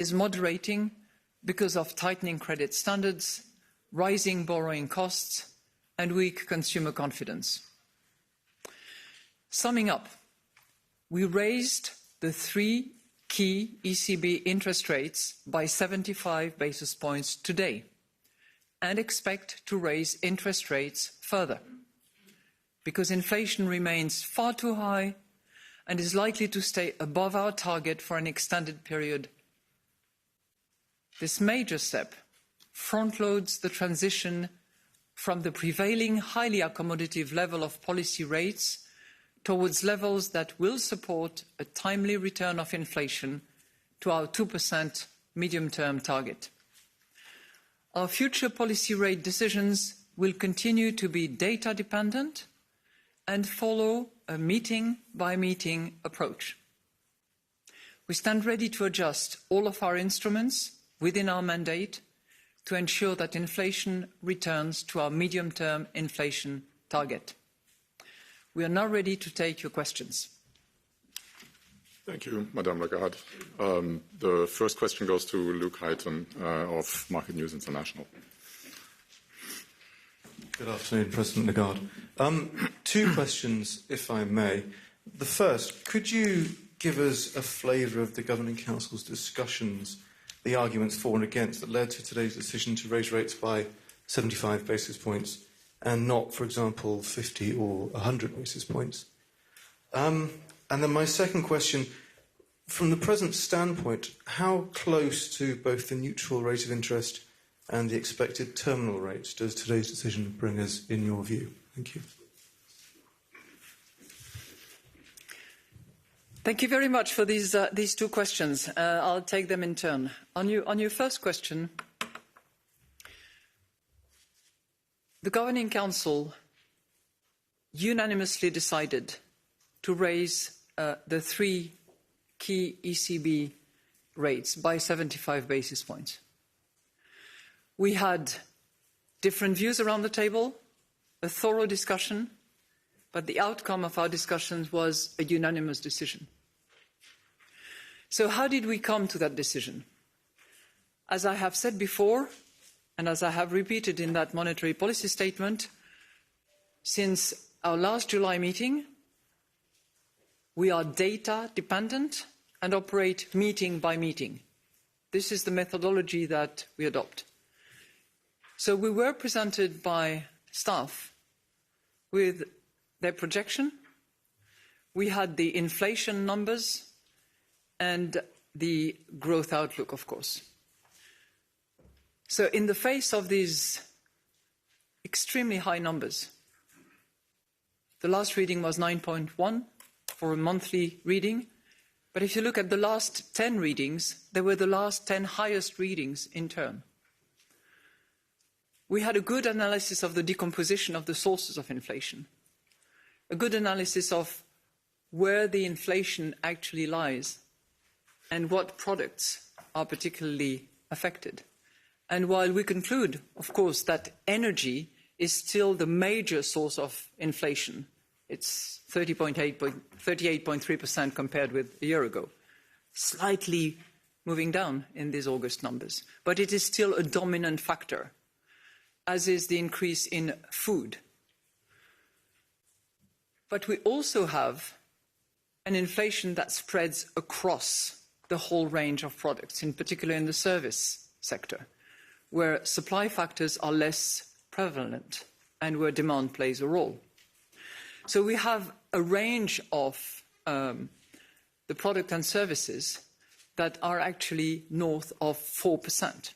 is moderating because of tightening credit standards, rising borrowing costs, and weak consumer confidence. Summing up, we raised the 3 key ECB interest rates by 75 basis points today and expect to raise interest rates further because inflation remains far too high and is likely to stay above our target for an extended period. This major step front-loads the transition from the prevailing highly accommodative level of policy rates towards levels that will support a timely return of inflation to our 2% medium-term target. Our future policy rate decisions will continue to be data-dependent and follow a meeting-by-meeting approach. We stand ready to adjust all of our instruments within our mandate to ensure that inflation returns to our medium-term inflation target. We are now ready to take your questions. Thank you, Madame Lagarde. The first question goes to Luke Heighton of Market News International. Good afternoon, President Lagarde. 2 questions, if I may. The first, could you give us a flavour of the Governing Council's discussions, the arguments for and against that led to today's decision to raise rates by 75 basis points and not, for example, 50 or 100 basis points? And then my second question, from the present standpoint, how close to both the neutral rate of interest and the expected terminal rate does today's decision bring us, in your view? Thank you. Thank you very much for these 2 questions. I'll take them in turn. On your first question, the Governing Council unanimously decided to raise the 3 key ECB rates by 75 basis points. We had different views around the table, a thorough discussion, but the outcome of our discussions was a unanimous decision. So how did we come to that decision? As I have said before, and as I have repeated in that monetary policy statement, since our last July meeting, we are data dependent and operate meeting by meeting. This is the methodology that we adopt. So we were presented by staff with their projection. We had the inflation numbers and the growth outlook, of course. So in the face of these extremely high numbers, the last reading was 9.1 for a monthly reading. But if you look at the last 10 readings, they were the last 10 highest readings in turn. We had a good analysis of the decomposition of the sources of inflation, a good analysis of where the inflation actually lies and what products are particularly affected. And while we conclude, of course, that energy is still the major source of inflation, it's 38.3% compared with a year ago, slightly moving down in these August numbers. But it is still a dominant factor, as is the increase in food. But we also have an inflation that spreads across the whole range of products, in particular in the service sector, where supply factors are less prevalent and where demand plays a role. So we have a range of the product and services that are actually north of 4%.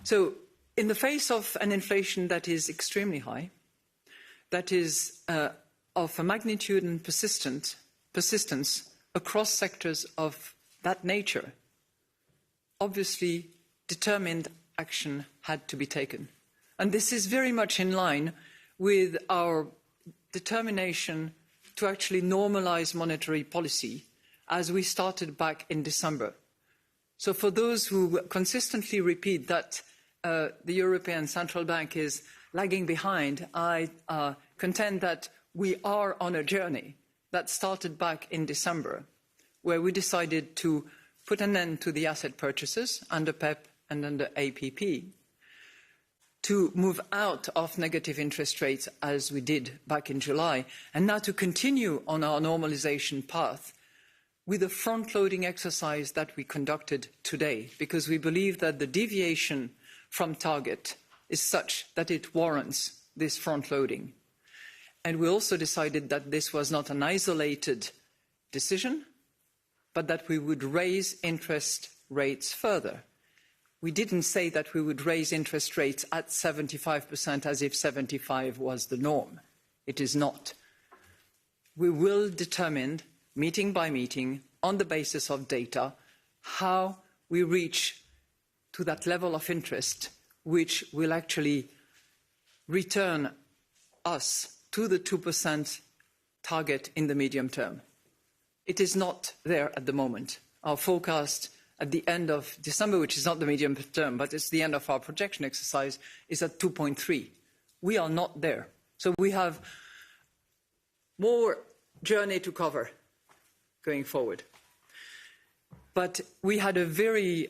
So in the face of an inflation that is extremely high, that is of a magnitude and persistence across sectors of that nature, obviously determined action had to be taken. And this is very much in line with our determination to actually normalize monetary policy as we started back in December. So for those who consistently repeat that the European Central Bank is lagging behind, I contend that we are on a journey that started back in December, where we decided to put an end to the asset purchases under PEP and under APP, to move out of negative interest rates as we did back in July, and now to continue on our normalization path with a front-loading exercise that we conducted today, because we believe that the deviation from target is such that it warrants this front-loading. And we also decided that this was not an isolated decision, but that we would raise interest rates further. We didn't say that we would raise interest rates at 75% as if 75 was the norm. It is not. We will determine, meeting by meeting, on the basis of data, how we reach to that level of interest which will actually return us to the 2% target in the medium term. It is not there at the moment. Our forecast at the end of December, which is not the medium term, but it's the end of our projection exercise, is at 2.3. We are not there. So we have more journey to cover going forward. But we had a very,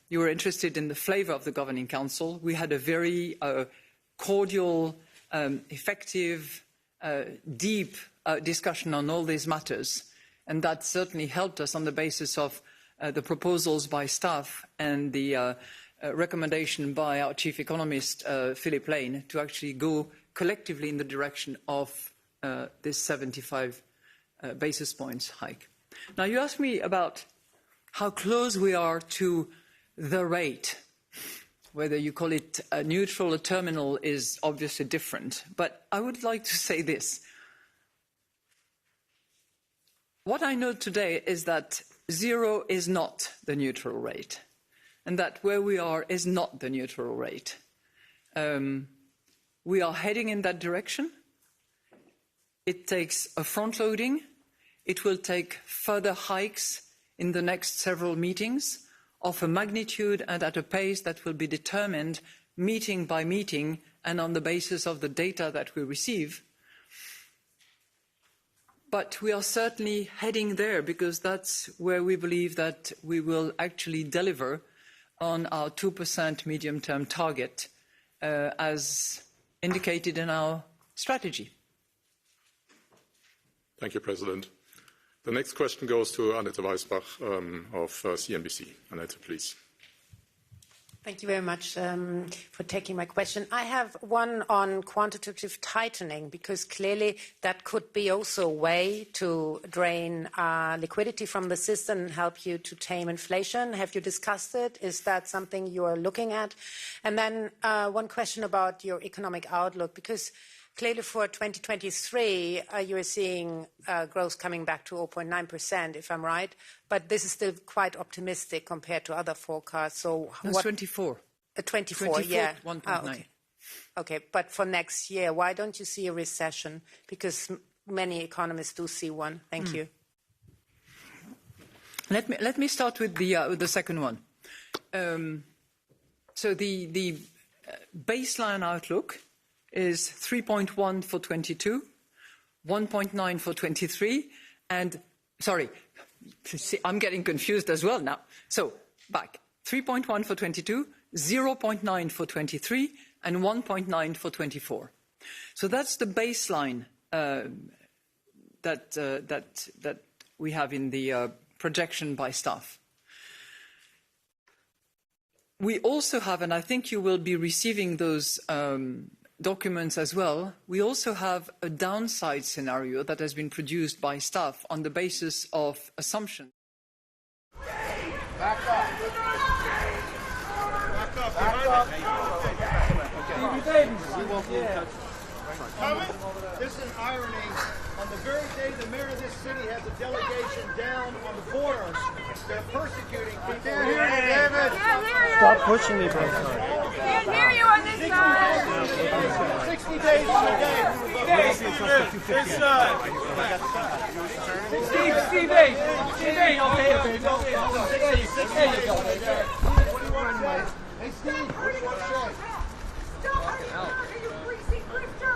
you were interested in the flavour of the Governing Council. We had a very cordial, effective, deep discussion on all these matters. And that certainly helped us on the basis of the proposals by staff and the recommendation by our chief economist, Philip Lane, to actually go collectively in the direction of this 75 basis points hike. Now, you asked me about how close we are to the rate. Whether you call it a neutral or terminal is obviously different. But I would like to say this. What I know today is that 0 is not the neutral rate, and that where we are is not the neutral rate. We are heading in that direction. It takes a front-loading. It will take further hikes in the next several meetings of a magnitude and at a pace that will be determined meeting by meeting and on the basis of the data that we receive. But we are certainly heading there, because that's where we believe that we will actually deliver on our 2% medium-term target as indicated in our strategy. Thank you, President. The next question goes to Annette Weisbach of CNBC. Annette, please. Thank you very much for taking my question. I have one on quantitative tightening, because clearly that could be also a way to drain liquidity from the system and help you to tame inflation. Have you discussed it? Is that something you are looking at? And then one question about your economic outlook, because clearly for 2023, you are seeing growth coming back to 0.9%, if I'm right. But this is still quite optimistic compared to other forecasts. So that's 24. 24, yeah. 1.9. Okay, but for next year, why don't you see a recession? Because many economists do see one. Thank you. Let me start with the second one. So the baseline outlook is 3.1 for 22, 1.9 for 23, and, sorry, I'm getting confused as well now. So, back, 3.1 for 22, 0.9 for 23, and 1.9 for 24. So that's the baseline that we have in the projection by staff. We also have, and I think you will be receiving those documents as well, we also have a downside scenario that has been produced by staff on the basis of assumptions. Back up. Back up. Coming? This is an irony. On the very day the mayor of this city has a delegation down on the border, they're persecuting people. Can't hear you, David. Can't hear you. Stop pushing me, bro. Can't hear you on this side. 60 days from the day. This side. Steve, okay. Hey, Steve, what do you want to say? Stop hurting America, you greasy grifter!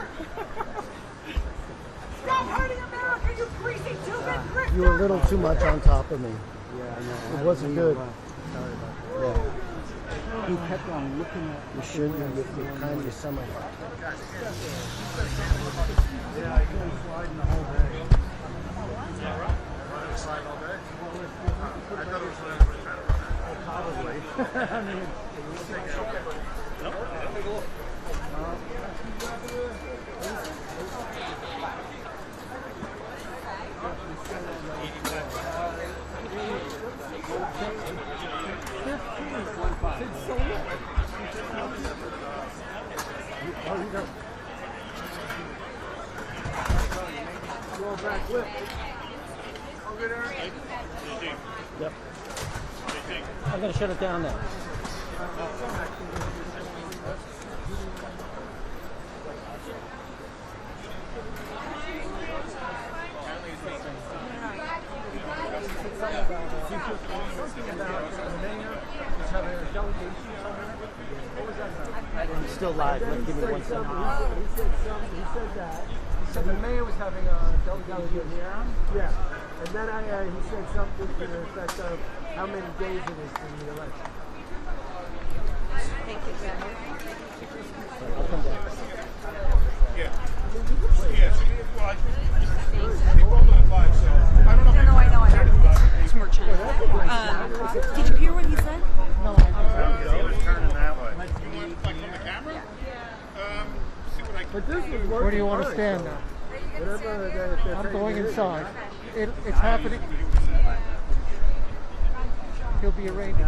Stop hurting America, you greasy two-bit grifter! You were a little too much on top of me. Yeah, It wasn't good. Sorry about that. Yeah. He kept on looking at You shouldn't. You're kind of summer. Yeah, I couldn't slide in the whole day. Slide all day? I thought it was probably. I mean, nope. Yep. I'm going to shut it down now. It's still live. Let's give me 1 second. He said that. He said the mayor was having a delegation here. Yeah. And then he said something to the effect of how many days it is in the election. Thank you, Chairman. I'll come back. Yeah. Yeah. No, I know. I heard it. It's more channel. Did you hear what he said? No, I didn't. He was turning that way. Like from the camera? Yeah. See what I can. But this is working. Where do you want to stand now? I'm going inside. It's happening. He'll be arraigned.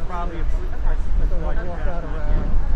Probably a walk out around.